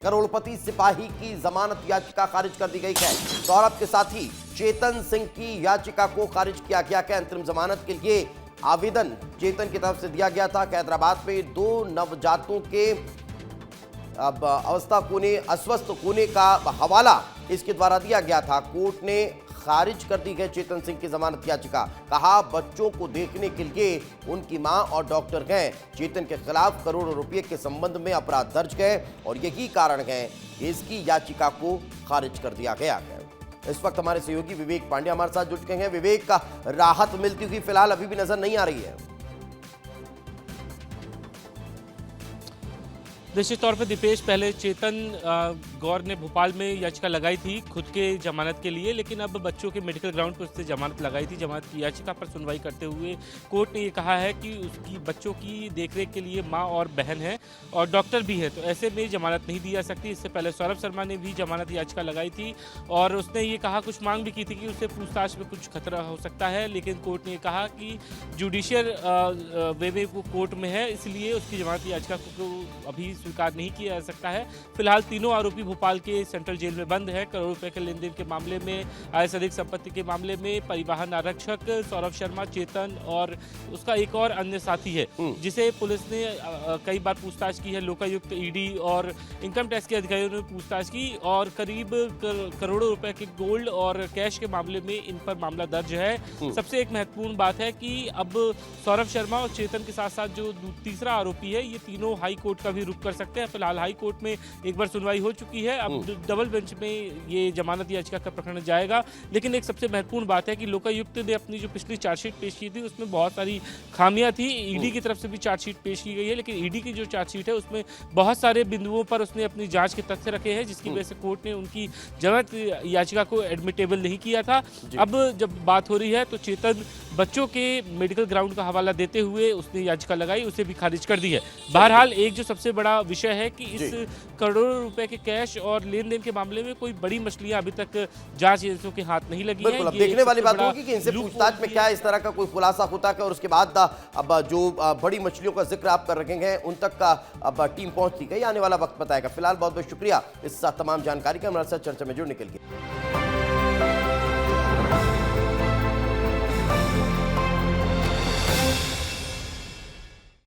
करोड़पति सिपाही की जमानत याचिका खारिज कर दी गई है। सौरभ के साथी चेतन सिंह की याचिका को खारिज किया गया है। अंतरिम जमानत के लिए आवेदन चेतन की तरफ से दिया गया था। हैदराबाद में 2 नवजातों के अब अस्वस्थ होने का हवाला इसके द्वारा दिया गया था। कोर्ट ने खारिज कर दी गई चेतन सिंह की जमानत याचिका। कहा बच्चों को देखने के लिए उनकी मां और डॉक्टर गए। चेतन के खिलाफ करोड़ों रुपए के संबंध में अपराध दर्ज है और यही कारण है कि इसकी याचिका को खारिज कर दिया गया है। इस वक्त हमारे सहयोगी विवेक पांडे हमारे साथ जुड़ चुके हैं। विवेक, का राहत मिलती हुई फिलहाल अभी भी नजर नहीं आ रही है। निश्चित तौर पर दीपेश, पहले चेतन गौर ने भोपाल में याचिका लगाई थी खुद के जमानत के लिए, लेकिन अब बच्चों के मेडिकल ग्राउंड पर उससे जमानत लगाई थी। जमानत की याचिका पर सुनवाई करते हुए कोर्ट ने ये कहा है कि उसकी बच्चों की देखरेख के लिए मां और बहन है और डॉक्टर भी है, तो ऐसे में जमानत नहीं दी जा सकती। इससे पहले सौरभ शर्मा ने भी जमानत याचिका लगाई थी और उसने ये कहा, कुछ मांग भी की थी कि उसे पूछताछ में कुछ खतरा हो सकता है, लेकिन कोर्ट ने कहा कि जुडिशियल वे में वो कोर्ट में है, इसलिए उसकी जमानत याचिका को अभी स्वीकार नहीं किया जा सकता है। फिलहाल तीनों आरोपी भोपाल के सेंट्रल जेल में बंद है। करोड़ों रुपए के लेन देन के मामले में, आय से अधिक संपत्ति के मामले में परिवहन आरक्षक सौरभ शर्मा, चेतन और उसका एक और अन्य साथी है जिसे पुलिस ने कई बार पूछताछ की है। लोकायुक्त, ईडी और इनकम टैक्स के अधिकारियों ने पूछताछ की और करीब करोड़ों रुपए के गोल्ड और कैश के मामले में इन पर मामला दर्ज है। सबसे एक महत्वपूर्ण बात है कि अब सौरभ शर्मा और चेतन के साथ साथ जो तीसरा आरोपी है, ये तीनों हाई कोर्ट का भी रुख कर सकते हैं। फिलहाल हाई कोर्ट में एक बार सुनवाई हो चुकी है, अब डबल बेंच में ये जमानत याचिका का प्रकरण जाएगा। लेकिन एक सबसे महत्वपूर्ण बात है कि लोकायुक्त ने अपनी जो पिछली चार्जशीट पेश की थी उसमें बहुत सारी खामियां थी। ईडी की तरफ से भी चार्जशीट पेश की गई है, लेकिन ईडी की जो चार्जशीट है उसमें बहुत सारे बिंदुओं पर उसने अपनी जांच के तथ्य रखे हैं, जिसकी वजह से कोर्ट ने उनकी जमानत याचिका को एडमिटेबल नहीं किया था। अब जब बात हो रही है तो चेतन बच्चों के मेडिकल ग्राउंड का हवाला देते हुए उसने याचिका लगाई, उसे भी खारिज कर दी है। बहरहाल एक जो सबसे बड़ा विषय है कि इस करोड़ों रुपए के कैश और लेन देन के मामले में कोई बड़ी मछलियां अभी तक जांच एजेंसियों के हाथ नहीं लगी है। अब देखने वाली बात होगी कि इनसे पूछताछ में क्या इस तरह का कोई खुलासा होता है और उसके बाद अब जो बड़ी मछलियों का जिक्र आप कर रखे हैं उन तक का अब टीम पहुंचती गई। आने वाला वक्त बताएगा। फिलहाल बहुत बहुत शुक्रिया इस तमाम जानकारी का हमारे साथ चर्चा में जुड़ने के लिए।